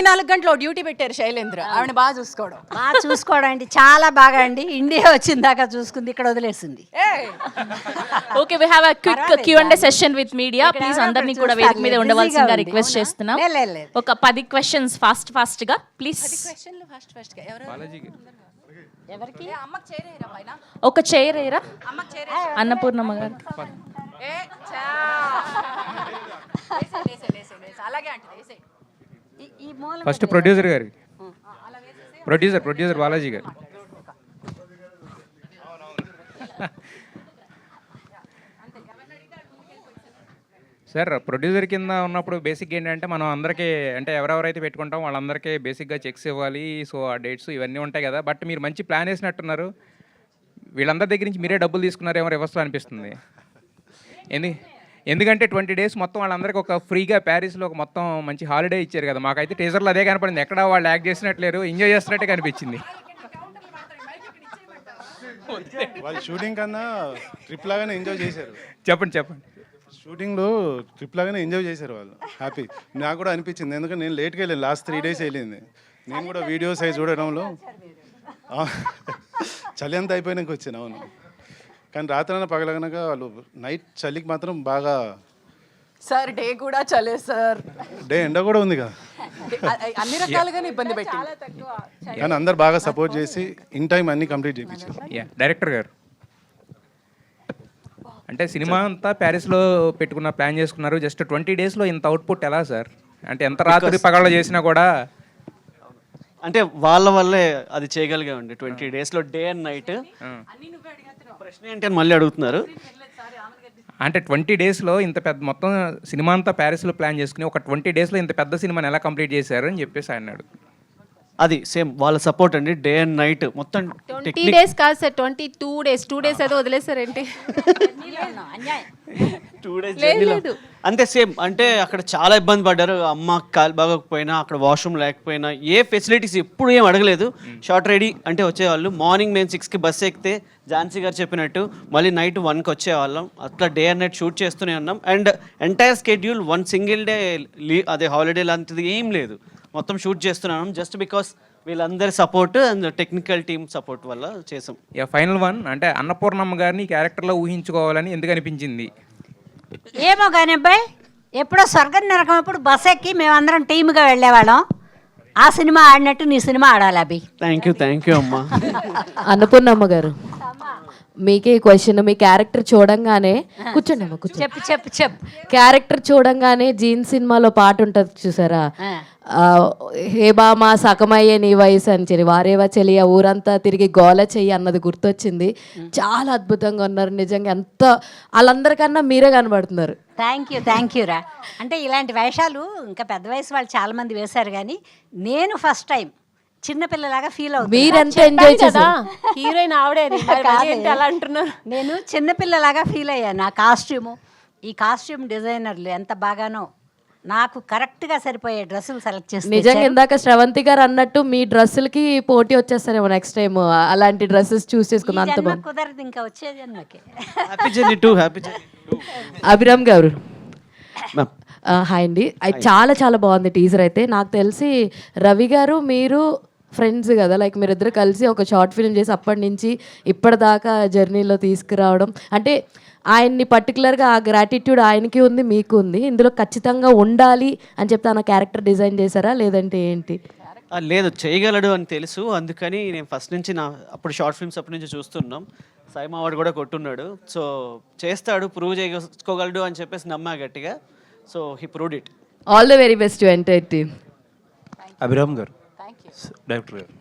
24 గంటలు డ్యూటీ పెట్టారు శైలేంద్ర, ఆవిడ బాగా చూసుకోవడం అండి, చాలా బాగా అండి. ఇండియా వచ్చిన దాకా చూసుకుంది, ఇక్కడ వదిలేసింది. Okay, we have a quick Q&A session with media. Please అందరినీ కూడా వేదిక మీద ఉండవలసిందిగా రిక్వెస్ట్ చేస్తున్నాం. ఒక 10 క్వశ్చన్స్ ఫాస్ట్ గా ప్లీజ్. ఎవరికి? అమ్మకి చేరేరా పైన, ఒక చైర్ ఏరా అమ్మకి చేరే. అన్నపూర్ణమ్మ గారు. అలాగే అంటే ఫస్ట్ ప్రొడ్యూసర్ గారికి, ప్రొడ్యూసర్ బాలాజీ గారు. సార్, ప్రొడ్యూసర్ కింద ఉన్నప్పుడు బేసిక్ ఏంటంటే మనం అందరికీ అంటే ఎవరెవరైతే పెట్టుకుంటాం వాళ్ళందరికీ బేసిక్గా చెక్స్ ఇవ్వాలి. సో ఆ డేట్స్ ఇవన్నీ ఉంటాయి కదా. బట్ మీరు మంచి ప్లాన్ వేసినట్టున్నారు. వీళ్ళందరి దగ్గర నుంచి మీరే డబ్బులు తీసుకున్నారేమో రివర్స్లో అనిపిస్తుంది. ఎందుకంటే 20 days మొత్తం వాళ్ళందరికీ ఒక ఫ్రీగా ప్యారిస్లో ఒక మొత్తం మంచి హాలిడే ఇచ్చారు కదా. మాకైతే టీజర్లో అదే కనపడింది. ఎక్కడ వాళ్ళు యాక్ట్ చేసినట్లేరు, ఎంజాయ్ చేస్తున్నట్టే కనిపించింది. వాళ్ళు షూటింగ్ కన్నా ట్రిప్ లాగానే ఎంజాయ్ చేశారు. చెప్పండి. షూటింగ్లో ట్రిప్ లాగానే ఎంజాయ్ చేశారు వాళ్ళు. హ్యాపీ నాకు కూడా అనిపించింది. ఎందుకంటే నేను లేట్గా వెళ్ళాను, లాస్ట్ 3 days వెళ్ళింది. నేను కూడా వీడియోస్ అవి చూడడంలో చలి అంతా అయిపోయినాక వచ్చాను. అవును, కానీ రాత్రి పగలగనక వాళ్ళు నైట్ చలికి మాత్రం బాగా. సార్ డే కూడా చలే సార్, డే ఎండ కూడా ఉంది కదా, అన్ని రకాలుగానే ఇబ్బంది పెట్టి, కానీ అందరు బాగా సపోర్ట్ చేసి ఇన్ టైం అన్ని కంప్లీట్ చేయించారు. డైరెక్టర్ గారు అంటే సినిమా అంతా ప్యారిస్లో పెట్టుకున్న ప్లాన్ చేసుకున్నారు. జస్ట్ 20 daysలో ఇంత అవుట్పుట్ ఎలా సార్? అంటే ఎంత రాత్రి పగళ్ళు చేసినా కూడా అంటే వాళ్ళ వల్లే అది చేయగలిగామండి. 20 daysలో డే అండ్ నైట్. ప్రశ్న ఏంటి అని మళ్ళీ అడుగుతున్నారు. అంటే 20 daysలో ఇంత పెద్ద మొత్తం సినిమా అంతా ప్యారిస్లో ప్లాన్ చేసుకుని ఒక 20 daysలో ఇంత పెద్ద సినిమాని ఎలా కంప్లీట్ చేశారు అని చెప్పేసి అన్నాడు. అది సేమ్ వాళ్ళ సపోర్ట్ అండి. డే అండ్ నైట్ మొత్తం. 20 days కాదు సార్, 22 days. 2 days ఏదో వదిలేసారేంటి? 2 days అంతే సేమ్. అంటే అక్కడ చాలా ఇబ్బంది పడ్డారు. అమ్మ కాలు బాగోకపోయినా, అక్కడ వాష్రూమ్ లేకపోయినా, ఏ ఫెసిలిటీస్ ఎప్పుడు ఏం అడగలేదు. షార్ట్ రెడీ అంటే వచ్చేవాళ్ళు. మార్నింగ్ మేము 6కి బస్ ఎక్కితే ఝాన్సీ గారు చెప్పినట్టు మళ్ళీ నైట్ 1కి వచ్చేవాళ్ళం. అట్లా డే అండ్ నైట్ షూట్ చేస్తూనే ఉన్నాం. And entire schedule 1 single day అదే హాలిడే లాంటిది ఏం లేదు. మొత్తం షూట్ చేస్తున్నాం జస్ట్ బికాస్ వీళ్ళందరి support and technical team support వల్ల చేసాం. ఫైనల్ వన్ అంటే అన్నపూర్ణమ్మ గారిని క్యారెక్టర్లో ఊహించుకోవాలని ఎందుకు అనిపించింది? ఏమో కానీ అబ్బాయి, ఎప్పుడో స్వర్గం నరకం అప్పుడు బస్ ఎక్కి మేమందరం టీమ్గా వెళ్ళేవాళ్ళం. ఆ సినిమా ఆడినట్టు నీ సినిమా ఆడాలి అభి. థ్యాంక్ యూ అమ్మా. అన్నపూర్ణమ్మ గారు, మీకే క్వశ్చన్. మీ క్యారెక్టర్ చూడంగానే కూర్చోండి అమ్మ, కూర్చోండి. చెప్పు. క్యారెక్టర్ చూడంగానే జీన్ సినిమాలో పాట ఉంటుంది చూసారా, హే బామా సకమయ్యే నీ వయసు అని చెప్పి వారేవా చెలియా ఊరంతా తిరిగి గోల చెయ్యి అన్నది గుర్తొచ్చింది. చాలా అద్భుతంగా ఉన్నారు నిజంగా. ఎంత వాళ్ళందరికన్నా మీరే కనబడుతున్నారు. థ్యాంక్ యూ రా. అంటే ఇలాంటి వేషాలు ఇంకా పెద్ద వయసు వాళ్ళు చాలా మంది వేశారు, కానీ నేను ఫస్ట్ టైం చిన్నపిల్లలాగా ఫీల్ అవుతుంది. మీరెంత ఎంజాయ్ చేశారు? హీరోయిన్ ఆవిడే అలా అంటున్నారు. నేను చిన్నపిల్లలాగా ఫీల్ అయ్యాను. నా ఈ కాస్ట్యూమ్ డిజైనర్లు ఎంత బాగానో నాకు కరెక్ట్గా సరిపోయే డ్రెస్సులు సెలెక్ట్ చేసి నిజంగా ఇందాక శ్రవంతి గారు అన్నట్టు మీ డ్రెస్సులకి పోటీ వచ్చేస్తారేమో నెక్స్ట్ టైం అలాంటి డ్రెస్సెస్ చూస్ చేసుకుందాం. అంత బాగుంది. కుదరదు ఇంకా వచ్చే జన్మకి. హ్యాపీ జర్నీ టు అభిరామ్ గారు హాయ్ అండి. అది చాలా బాగుంది టీజర్ అయితే. నాకు తెలిసి రవి గారు మీరు ఫ్రెండ్స్ కదా, లైక్ మీరిద్దరు కలిసి ఒక షార్ట్ ఫిల్మ్ చేసి అప్పటి నుంచి ఇప్పటిదాకా జర్నీలో తీసుకురావడం అంటే ఆయన్ని పర్టికులర్గా ఆ గ్రాటిట్యూడ్ ఆయనకి ఉంది, మీకు ఉంది. ఇందులో ఖచ్చితంగా ఉండాలి అని చెప్తే ఆయన క్యారెక్టర్ డిజైన్ చేశారా లేదంటే ఏంటి? లేదు, చేయగలడు అని తెలుసు. అందుకని నేను ఫస్ట్ నుంచి అప్పుడు షార్ట్ ఫిల్మ్స్ అప్పటి నుంచి చూస్తున్నాం. సైమా అవార్డు కూడా కొట్టున్నాడు. సో చేస్తాడు, ప్రూవ్ చేసుకోగలడు అని చెప్పేసి నమ్మా గట్టిగా. So he proved it. All the very best to entire team. Abhiram గారు, డైరెక్టర్ గారు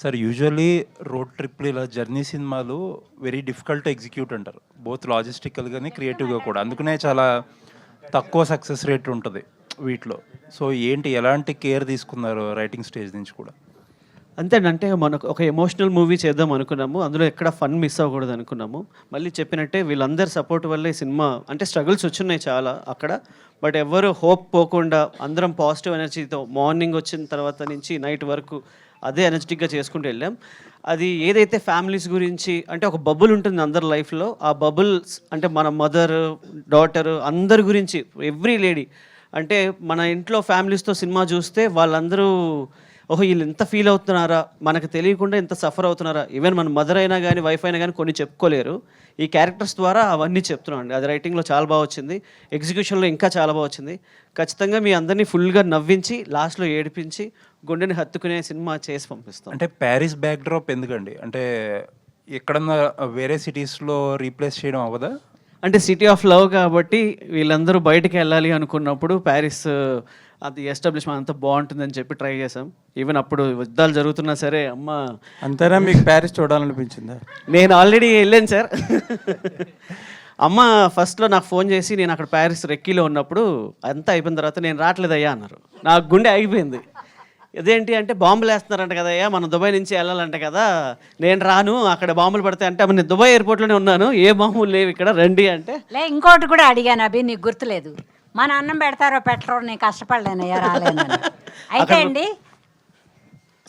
సార్, యూజువల్లీ రోడ్ ట్రిప్లు ఇలా జర్నీ సినిమాలు వెరీ డిఫికల్ట్ టు ఎగ్జిక్యూట్ అంటారు, బోత్ లాజిస్టికల్ కానీ క్రియేటివ్గా కూడా. అందుకనే చాలా తక్కువ సక్సెస్ రేట్ ఉంటుంది వీటిలో. సో ఏంటి, ఎలాంటి కేర్ తీసుకున్నారు రైటింగ్ స్టేజ్ నుంచి కూడా? అంతేనంటే మనకు ఒక ఎమోషనల్ మూవీ చేద్దాం అనుకున్నాము. అందులో ఎక్కడ ఫన్ మిస్ అవ్వకూడదు అనుకున్నాము. మళ్ళీ చెప్పినట్టే వీళ్ళందరి సపోర్ట్ వల్ల ఈ సినిమా అంటే స్ట్రగుల్స్ వచ్చున్నాయి చాలా అక్కడ, బట్ ఎవరు హోప్ పోకుండా అందరం పాజిటివ్ ఎనర్జీతో మార్నింగ్ వచ్చిన తర్వాత నుంచి నైట్ వరకు అదే ఎనర్జెటిక్గా చేసుకుంటూ వెళ్ళాం. అది ఏదైతే ఫ్యామిలీస్ గురించి అంటే ఒక బబుల్ ఉంటుంది అందరి లైఫ్లో, ఆ బబుల్స్ అంటే మన మదర్ డాటర్ అందరి గురించి ఎవ్రీ లేడీ అంటే మన ఇంట్లో ఫ్యామిలీస్తో సినిమా చూస్తే వాళ్ళందరూ ఓహో వీళ్ళు ఎంత ఫీల్ అవుతున్నారా, మనకు తెలియకుండా ఎంత సఫర్ అవుతున్నారా, ఈవెన్ మన మదర్ అయినా కానీ వైఫ్ అయినా కానీ కొన్ని చెప్పుకోలేరు. ఈ క్యారెక్టర్స్ ద్వారా అవన్నీ చెప్తున్నాం అండి. అది రైటింగ్లో చాలా బాగా వచ్చింది, ఎగ్జిక్యూషన్లో ఇంకా చాలా బాగా వచ్చింది. ఖచ్చితంగా మీ అందరినీ ఫుల్గా నవ్వించి లాస్ట్లో ఏడిపించి గుండెని హత్తుకునే సినిమా చేసి పంపిస్తాం. అంటే ప్యారిస్ బ్యాక్డ్రాప్ ఎందుకండి? అంటే ఎక్కడన్నా వేరే సిటీస్లో రీప్లేస్ చేయడం అవ్వదా? అంటే సిటీ ఆఫ్ లవ్ కాబట్టి వీళ్ళందరూ బయటికి వెళ్ళాలి అనుకున్నప్పుడు ప్యారిస్ అది ఎస్టాబ్లిష్మెంట్ అంతా బాగుంటుందని చెప్పి ట్రై చేసాం. ఈవెన్ అప్పుడు యుద్ధాలు జరుగుతున్నా సరే అమ్మ అంతేనా మీకు ప్యారిస్ చూడాలనిపించిందా? నేను ఆల్రెడీ వెళ్ళాను సార్. అమ్మ ఫస్ట్లో నాకు ఫోన్ చేసి నేను అక్కడ ప్యారిస్ రెక్కీలో ఉన్నప్పుడు అంతా అయిపోయిన తర్వాత నేను రావట్లేదయ్యా అన్నారు. నాకు గుండె ఆగిపోయింది. ఇదేంటి అంటే బాంబులు వేస్తున్నారంట కదయ్యా, మనం దుబాయ్ నుంచి వెళ్ళాలంట కదా, నేను రాను అక్కడ బాంబులు పడతాయి అంటే నేను దుబాయ్ ఎయిర్పోర్ట్లోనే ఉన్నాను, ఏ బాంబులు లేవు ఇక్కడ రండి అంటే. ఇంకోటి కూడా అడిగాను అభి, నీకు గుర్తులేదు, మన అన్నం పెడతారో పెట్టరో నేను కష్టపడలేనయ్యా రాలేనని. అయితే అండి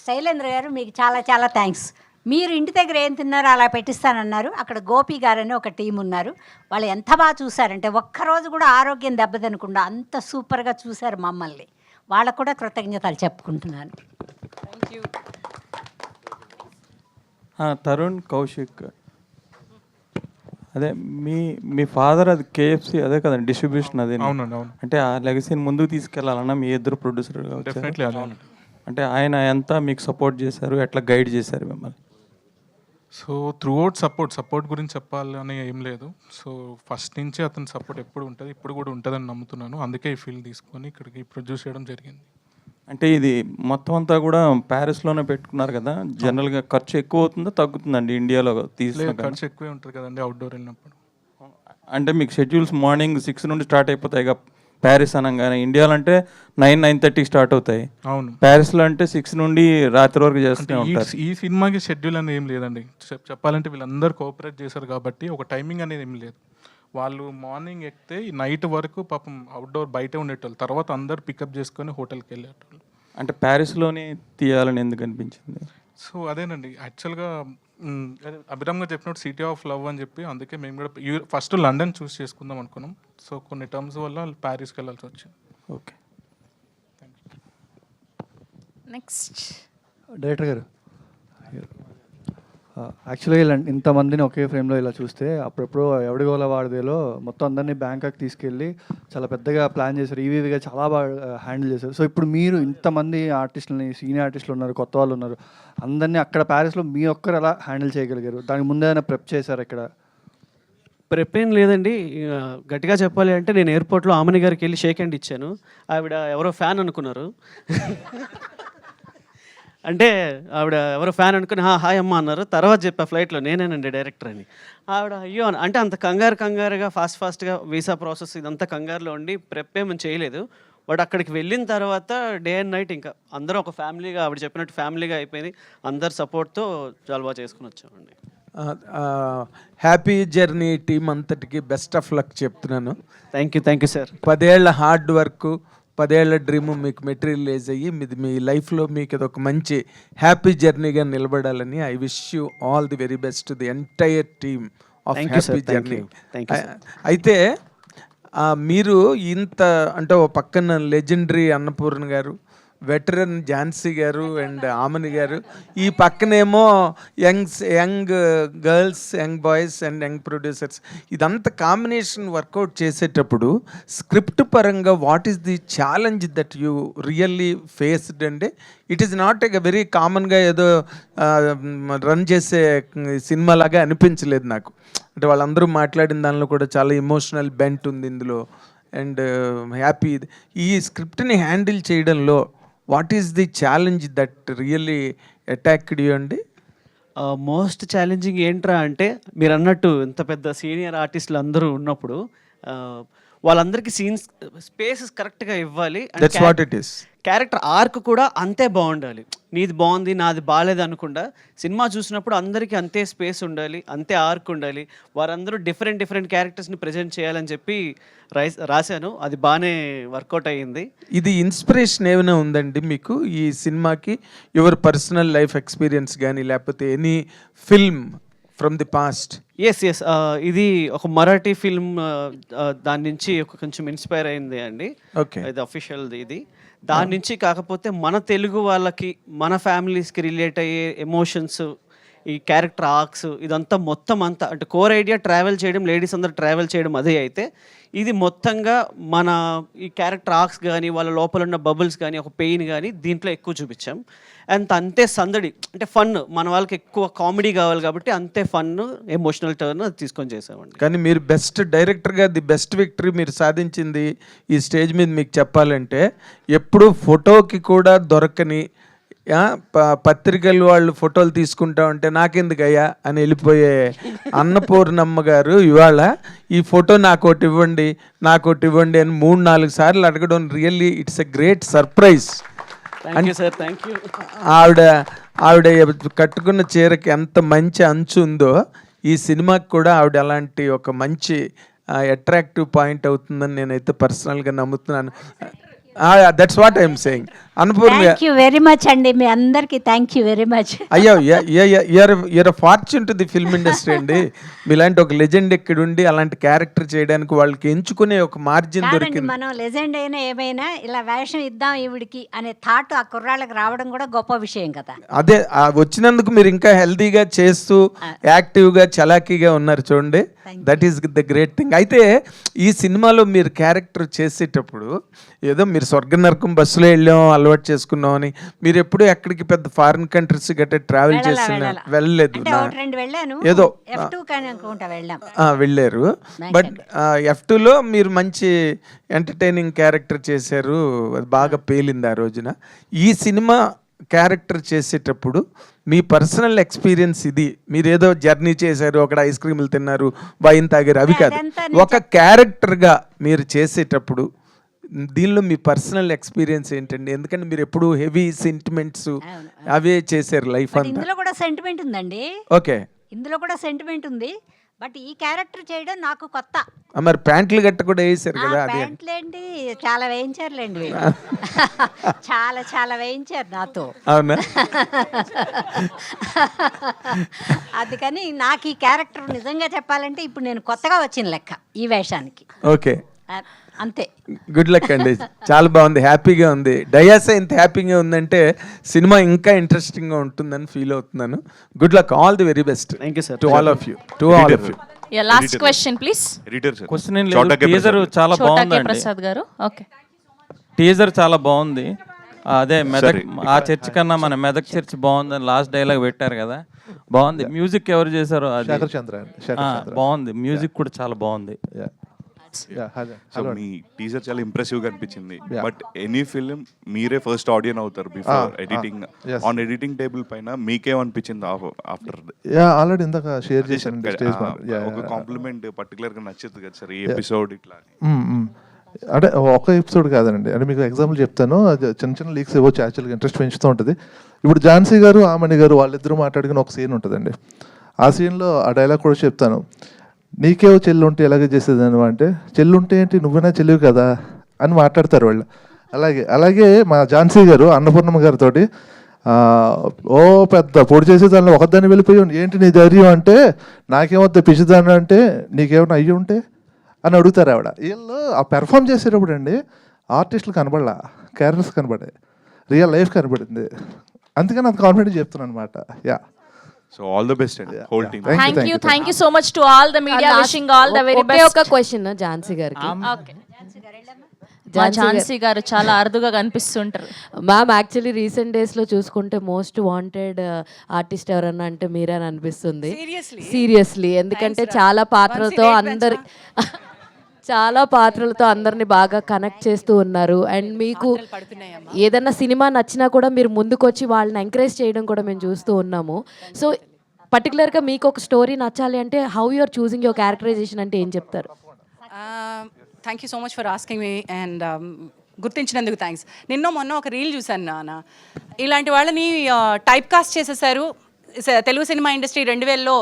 శైలేంద్ర గారు మీకు చాలా చాలా థ్యాంక్స్. మీరు ఇంటి దగ్గర ఏం తిన్నారో అలా పెట్టిస్తానన్నారు. అక్కడ గోపి గారని ఒక టీం ఉన్నారు, వాళ్ళు ఎంత బాగా చూసారంటే ఒక్కరోజు కూడా ఆరోగ్యం దెబ్బతినకుండా అంత సూపర్గా చూశారు మమ్మల్ని. వాళ్ళకు కూడా కృతజ్ఞతలు చెప్పుకుంటున్నాను. తరుణ్ కౌశిక్, అదే మీ ఫాదర్ అది KFC అదే కదండి డిస్ట్రిబ్యూషన్ అది. అవునండి, అవును. అంటే ఆ లెగసీని ముందుకు తీసుకెళ్లాలన్నా మీ ఇద్దరు ప్రొడ్యూసర్ డెఫినెట్లీ అదే. అంటే ఆయన ఎంత మీకు సపోర్ట్ చేశారు, ఎట్లా గైడ్ చేశారు మిమ్మల్ని? సో త్రూఅవుట్ సపోర్ట్ గురించి చెప్పాలని ఏం లేదు. సో ఫస్ట్ నుంచి అతని సపోర్ట్ ఎప్పుడు ఉంటుంది, ఇప్పుడు కూడా ఉంటుందని నమ్ముతున్నాను. అందుకే ఈ ఫీల్డ్ తీసుకొని ఇక్కడికి ప్రొడ్యూస్ చేయడం జరిగింది. అంటే ఇది మొత్తం అంతా కూడా ప్యారిస్లోనే పెట్టుకున్నారు కదా, జనరల్గా ఖర్చు ఎక్కువ అవుతుందో తగ్గుతుందండి ఇండియాలో తీసుకున్న? ఖర్చు ఎక్కువే ఉంటుంది కదండి అవుట్డోర్ వెళ్ళినప్పుడు. అంటే మీకు షెడ్యూల్స్ మార్నింగ్ 6 నుండి స్టార్ట్ అయిపోతాయి కదా ప్యారిస్ అనగానే. ఇండియాలో అంటే 9-9:30 స్టార్ట్ అవుతాయి. అవును. ప్యారిస్లో అంటే 6 నుండి రాత్రి వరకు చేస్తూనే ఉంటారు. ఈ సినిమాకి షెడ్యూల్ అనేది ఏం లేదండి. చెప్పాలంటే వీళ్ళందరూ కోఆపరేట్ చేశారు కాబట్టి ఒక టైమింగ్ అనేది ఏం లేదు. వాళ్ళు మార్నింగ్ ఎక్కితే ఈ నైట్ వరకు పాపం అవుట్డోర్ బయటే ఉండేటోళ్ళు, తర్వాత అందరు పికప్ చేసుకొని హోటల్కి వెళ్ళేటోళ్ళు. అంటే ప్యారిస్లోనే తీయాలని ఎందుకు అనిపించింది? సో అదేనండి యాక్చువల్గా అభిరామ్ గారు చెప్పినట్టు సిటీ ఆఫ్ లవ్ అని చెప్పి, అందుకే మేము కూడా ఫస్ట్ లండన్ చూస్ చేసుకుందాం అనుకున్నాం. సో కొన్ని టర్మ్స్ వల్ల ప్యారిస్కి వెళ్ళాల్సి వచ్చింది. ఓకే, నెక్స్ట్ డైరెక్టర్ గారు, యాక్చువల్గా ఇలా ఇంతమందిని ఒకే ఫ్రేమ్లో ఇలా చూస్తే అప్పుడెప్పుడు ఎవడిగోల వాడిదేలో మొత్తం అందరినీ బ్యాంకాక్ తీసుకెళ్ళి చాలా పెద్దగా ప్లాన్ చేశారు, ఈవీగా చాలా బాగా హ్యాండిల్ చేశారు. సో ఇప్పుడు మీరు ఇంతమంది ఆర్టిస్టులని, సీనియర్ ఆర్టిస్టులు ఉన్నారు, కొత్త వాళ్ళు ఉన్నారు, అందరినీ అక్కడ ప్యారిస్లో మీ ఒక్కరు ఎలా హ్యాండిల్ చేయగలిగారు? దానికి ముందే ఏదైనా ప్రెప్ చేశారు ఇక్కడ? ప్రెప్ ఏం లేదండి. గట్టిగా చెప్పాలి అంటే నేను ఎయిర్పోర్ట్లో ఆమని గారికి వెళ్ళి షేక్ హ్యాండ్ ఇచ్చాను. ఆవిడ ఎవరో ఫ్యాన్ అనుకున్నారు. అంటే ఆవిడ ఎవరో ఫ్యాన్ అనుకుని హాయ్ అమ్మ అన్నారు. తర్వాత చెప్పా ఫ్లైట్లో నేనేనండి డైరెక్టర్ అని. ఆవిడ అయ్యో అంటే అంత కంగారుగా ఫాస్ట్గా వీసా ప్రాసెస్ ఇదంతా కంగారులో ఉండి ప్రెప్ ఏమని చేయలేదు. బట్ అక్కడికి వెళ్ళిన తర్వాత డే అండ్ నైట్ ఇంకా అందరూ ఒక ఫ్యామిలీగా, ఆవిడ చెప్పినట్టు ఫ్యామిలీగా అయిపోయింది. అందరి సపోర్ట్తో చాలా బాగా చేసుకుని వచ్చామండి. హ్యాపీ జర్నీ టీం అంతటికి బెస్ట్ ఆఫ్ లక్ చెప్తున్నాను. Thank you sir. 10 ఏళ్ల హార్డ్ వర్క్, 10 ఏళ్ల డ్రీమ్ మీకు మెటీరియలైజ్ అయ్యి మీ లైఫ్లో మీకు ఇది ఒక మంచి హ్యాపీ జర్నీగా నిలబడాలని I wish you all the very best to the entire team of happy journey. అయితే మీరు ఇంత అంటే ఓ పక్కన లెజెండరీ అన్నపూర్ణ గారు, వెటరన్ ఝాన్సీ గారు అండ్ ఆమని గారు, ఈ పక్కనేమో young girls, young boys and young producers, ఇదంతా కాంబినేషన్ వర్కౌట్ చేసేటప్పుడు స్క్రిప్ట్ పరంగా what is the challenge that you really faced అండి? It is not a very కామన్గా ఏదో రన్ చేసే సినిమా లాగా అనిపించలేదు నాకు. అంటే వాళ్ళందరూ మాట్లాడిన దానిలో కూడా చాలా ఎమోషనల్ బెంట్ ఉంది ఇందులో అండ్ హ్యాపీ. ఈ స్క్రిప్ట్ని హ్యాండిల్ చేయడంలో what is the challenge that really attacked you అండి? మోస్ట్ ఛాలెంజింగ్ ఏంట్రా అంటే మీరు అన్నట్టు ఇంత పెద్ద సీనియర్ ఆర్టిస్టులు అందరూ ఉన్నప్పుడు వాళ్ళందరికీ సీన్స్ స్పేసెస్ కరెక్ట్గా ఇవ్వాలి. That's what it is. Character arc కూడా అంతే బాగుండాలి. నీది బాగుంది నాది బాగాలేదు అనకుండా సినిమా చూసినప్పుడు అందరికీ అంతే స్పేస్ ఉండాలి, అంతే ఆర్క్ ఉండాలి. వారందరూ డిఫరెంట్ క్యారెక్టర్స్ని ప్రజెంట్ చేయాలని చెప్పి రాశాను. అది బాగానే వర్కౌట్ అయ్యింది. ఇది ఇన్స్పిరేషన్ ఏమైనా ఉందండి మీకు ఈ సినిమాకి? యువర్ పర్సనల్ లైఫ్ ఎక్స్పీరియన్స్ కానీ లేకపోతే any film from the past? Yes yes ఇది ఒక మరాఠీ ఫిల్మ్, దాని నుంచి ఒక కొంచెం ఇన్స్పైర్ అయింది అండి. ఓకే. ఇది అఫీషియల్ ఇది. దాని నుంచి కాకపోతే మన తెలుగు వాళ్ళకి, మన ఫ్యామిలీస్కి రిలేట్ అయ్యే ఎమోషన్స్, ఈ క్యారెక్టర్ ఆర్క్స్, ఇదంతా మొత్తం అంతా అంటే కోర్ ఐడియా ట్రావెల్ చేయడం, లేడీస్ అందరూ ట్రావెల్ చేయడం అదే. అయితే ఇది మొత్తంగా మన ఈ క్యారెక్టర్ ఆర్క్స్ కానీ, వాళ్ళ లోపల ఉన్న బబుల్స్ కానీ, ఒక పెయిన్ కానీ దీంట్లో ఎక్కువ చూపించాం. అండ్ అంతే సందడి, అంటే ఫన్, మన వాళ్ళకి ఎక్కువ కామెడీ కావాలి కాబట్టి అంతే ఫన్, ఎమోషనల్ టర్న్ అది తీసుకొని చేసామండి. కానీ మీరు బెస్ట్ డైరెక్టర్గా ది బెస్ట్ విక్టరీ మీరు సాధించింది ఈ స్టేజ్ మీద మీకు చెప్పాలంటే, ఎప్పుడు ఫోటోకి కూడా దొరకని పత్రికలు వాళ్ళు ఫోటోలు తీసుకుంటా ఉంటే నాకెందుకయ్యా అని వెళ్ళిపోయే అన్నపూర్ణమ్మ గారు ఇవాళ ఈ ఫోటో నాకోటి ఇవ్వండి, నాకోటి ఇవ్వండి అని 3-4 సార్లు అడగడం really it's a great surprise. Sir thank you. ఆవిడ కట్టుకున్న చీరకి ఎంత మంచి అంచు ఉందో ఈ సినిమాకి కూడా ఆవిడ అలాంటి ఒక మంచి అట్రాక్టివ్ పాయింట్ అవుతుందని నేనైతే పర్సనల్గా నమ్ముతున్నాను. That's what I'm saying. Annapurna, thank you very much అండి, మీ అందరికీ థ్యాంక్ యూ వెరీ మచ్. అయ్యో you're fortune to the film industry అండి. మీలాంటి ఒక లెజెండ్ ఇక్కడ ఉండి అలాంటి క్యారెక్టర్ చేయడానికి వాళ్ళకి ఎంచుకునే ఒక మార్జిన్ దొరికింది. మనం లెజెండ్ అయినా ఏమైనా ఇలా వేషం ఇద్దాం ఈవిడికి అనే థాట్ ఆ కుర్రాళ్ళకి రావడం కూడా గొప్ప విషయం కదా. అదే వచ్చినందుకు మీరు ఇంకా హెల్తీగా చేస్తూ యాక్టివ్గా చలాకీగా ఉన్నారు చూడండి. That is the great thing. అయితే ఈ సినిమాలో మీరు క్యారెక్టర్ చేసేటప్పుడు ఏదో మీరు స్వర్గ నరకం బస్సులో వెళ్ళాం అలవాటు చేసుకున్నాం అని, మీరు ఎప్పుడు ఎక్కడికి పెద్ద ఫారిన్ కంట్రీస్ గట్రా ట్రావెల్ చేస్తున్నా వెళ్ళలేదు. ఏదో వెళ్ళారు. బట్ F2లో మీరు మంచి ఎంటర్టైనింగ్ క్యారెక్టర్ చేశారు, అది బాగా పేలింది ఆ రోజున. ఈ సినిమా క్యారెక్టర్ చేసేటప్పుడు మీ పర్సనల్ ఎక్స్పీరియన్స్ ఇది, మీరేదో జర్నీ చేశారు, అక్కడ ఐస్ క్రీములు తిన్నారు, వైన్ తాగారు, అవి కాదు. ఒక క్యారెక్టర్గా మీరు చేసేటప్పుడు దీనిలో మీ పర్సనల్ ఎక్స్పీరియన్స్ ఏంటండి? ఎందుకంటే మీరు ఎప్పుడు హెవీ సెంటిమెంట్స్ అవే చేశారు లైఫ్ అంతా. ఇందులో కూడా సెంటిమెంట్ ఉందండి. ఓకే, ఇందులో కూడా సెంటిమెంట్ ఉంది, బట్ ఈ క్యారెక్టర్ చేయడం నాకు కొత్త. మరి ప్యాంట్లు గట్ట కూడా వేసారు కదా? అదే ప్యాంట్లేండి చాలా వేయించారులేండి, చాలా చాలా వేయించారు నాతో. అవునా? అందుకని నాకు ఈ క్యారెక్టర్ నిజంగా చెప్పాలంటే ఇప్పుడు నేను కొత్తగా వచ్చిన లెక్క ఈ వేషానికి. ఓకే, అంతే. గుడ్ లక్ అండి, చాలా బాగుంది, హ్యాపీగా ఉంది. డయాసా ఇంత హ్యాపీగా ఉందంటే సినిమా ఇంకా ఇంట్రెస్టింగ్గా ఉంటుందని ఫీల్ అవుతున్నాను. Good luck, all the very best. Thank you sir. To all of you. Last question please. Question ఏం లేదు, టీజర్ చాలా బాగుందండి. ప్రసాద్ గారు, ఓకే. టీజర్ చాలా బాగుంది. అదే మెదక్ ఆ చర్చ్ కన్నా మన మెదక్ చర్చ్ బాగుందని లాస్ట్ డైలాగ్ పెట్టారు కదా, బాగుంది. మ్యూజిక్ ఎవరు చేశారో అది బాగుంది, మ్యూజిక్ కూడా చాలా బాగుంది. సో మీ టీజర్ చాలా ఇంప్రెసివ్ గా అనిపించింది. బట్ ఎనీ ఫిల్మ్ మీరే ఫస్ట్ ఆడియన్ అవుతారు before editing. On editing table పైన మీకేమనిపించింది ఆఫ్టర్? ఆల్రెడీ ఇందాక షేర్ చేశాను. ఒక కాంప్లిమెంట్ పర్టికులర్ గా నచ్చుతుంది కదా సార్ ఈ ఎపిసోడ్ ఇట్లా? అంటే ఒక ఎపిసోడ్ కాదండి, అంటే మీకు ఎగ్జాంపుల్ చెప్తాను. చిన్న చిన్న లీక్స్ ఇవ్వచ్చు, యాక్చువల్గా ఇంట్రెస్ట్ పెంచుతూ ఉంటుంది. ఇప్పుడు ఝాన్సీ గారు ఆమణి గారు వాళ్ళిద్దరూ మాట్లాడుకుని ఒక సీన్ ఉంటుందండి. ఆ సీన్లో ఆ డైలాగ్ కూడా చెప్తాను. నీకేవో చెల్లి ఉంటే ఎలాగే చేసేదాను అంటే, చెల్లి ఉంటే ఏంటి నువ్వైనా చెల్లివి కదా అని మాట్లాడతారు వాళ్ళు. అలాగే మా ఝాన్సీ గారు అన్నపూర్ణమ్మ గారితో ఓ పెద్ద పొడి చేసేదాన్ని ఒకదాన్ని వెళ్ళిపోయి ఏంటి నీ ధైర్యం అంటే, నాకేమవుతుంది పిచ్చిదాన్ని అంటే నీకేమైనా అయ్యి ఉంటే అని అడుగుతారు ఆవిడ. వీళ్ళు ఆ పెర్ఫామ్ చేసేటప్పుడు అండి ఆర్టిస్టులు కనబడలా, క్యారెక్టర్స్ కనబడే, రియల్ లైఫ్ కనబడింది. అందుకని అంత కాన్ఫిడెంట్ చెప్తున్నాను అనమాట. Yeah, so all the best అండి whole team. Thank you so much to all the media, wishing all the very best. ఒక క్వశ్చన్ ఝాన్సీ గారికి. ఓకే, ఝాన్సీ గారు చాలా అరుదుగా కనిపిస్తుంటారు. మ్యామ్ యాక్చువల్లీ రీసెంట్ డేస్లో చూసుకుంటే మోస్ట్ వాంటెడ్ ఆర్టిస్ట్ ఎవరన్నా అంటే మీరే అని అనిపిస్తుంది. సీరియస్లీ, ఎందుకంటే చాలా పాత్రలతో అందరిని బాగా కనెక్ట్ చేస్తూ ఉన్నారు. అండ్ మీకు ఏదన్నా సినిమా నచ్చినా కూడా మీరు ముందుకొచ్చి వాళ్ళని ఎంకరేజ్ చేయడం కూడా మేము చూస్తూ ఉన్నాము. సో పర్టికులర్గా మీకు ఒక స్టోరీ నచ్చాలి అంటే how you are choosing your characterization అంటే ఏం చెప్తారు? Thank you so much for asking me and గుర్తించినందుకు థ్యాంక్స్. మొన్న ఒక రీల్ చూశాను నాన్న, ఇలాంటి వాళ్ళని టైప్ కాస్ట్ చేసేసారు. తెలుగు సినిమా ఇండస్ట్రీ 2000లో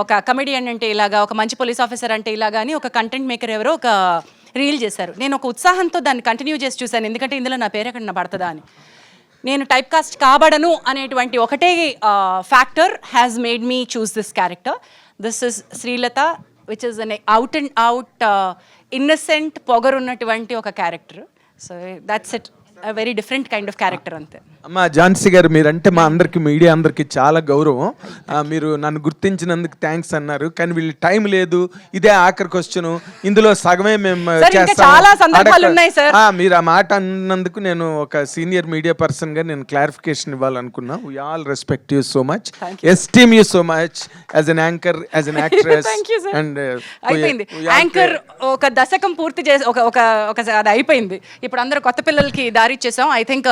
ఒక కమెడియన్ అంటే ఇలాగా, ఒక మంచి పోలీస్ ఆఫీసర్ అంటే ఇలాగా అని ఒక కంటెంట్ మేకర్ ఎవరో ఒక రీల్ చేశారు. నేను ఒక ఉత్సాహంతో దాన్ని కంటిన్యూ చేసి చూశాను, ఎందుకంటే ఇందులో నా పేరు ఎక్కడ పడుతుందా అని. నేను టైప్ కాస్ట్ కాబడను అనేటువంటి ఒకటే factor has made me choose this character. This is Srilatha, which is an out and out innocent పొగరున్నటువంటి ఒక character. So that's it, very different kind of character అంతే. అమ్మ ఝాన్సీ గారు, మీరంటే మా అందరికి మీడియా అందరికి చాలా గౌరవం. మీరు నన్ను గుర్తించినందుకు థ్యాంక్స్ అన్నారు, కానీ వీళ్ళు టైం లేదు, ఇదే ఆఖరి క్వశ్చన్, ఇందులో సగమే మేము చాలా సందర్భాలు ఉన్నాయి సార్. మీరు ఆ మాట అన్నందుకు నేను ఒక సీనియర్ మీడియా పర్సన్ గా నేను క్లారిఫికేషన్ ఇవ్వాలనుకున్నా. We all respect you so much, esteem you so much as an anchor, as an actress. And అయిపోయింది యాంకర్ ఒక దశకం పూర్తి చేసి ఒక అది అయిపోయింది. ఇప్పుడు అందరూ కొత్త పిల్లలకి దారి ఇచ్చేసాం. I think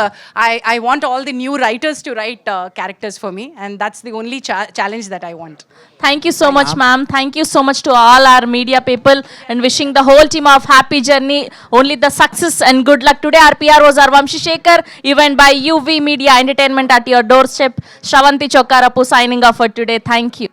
I want all the new writers to write characters for me, and that's the only challenge that I want. Thank you so much, ma'am. Thank you so much to all our media people, and wishing the whole team of Happy Journey only the success and good luck. Today our PROs are Vamshi Shekhar, event by UV Media Entertainment at your doorstep. Shravanti Chokkarapu signing off for today. Thank you.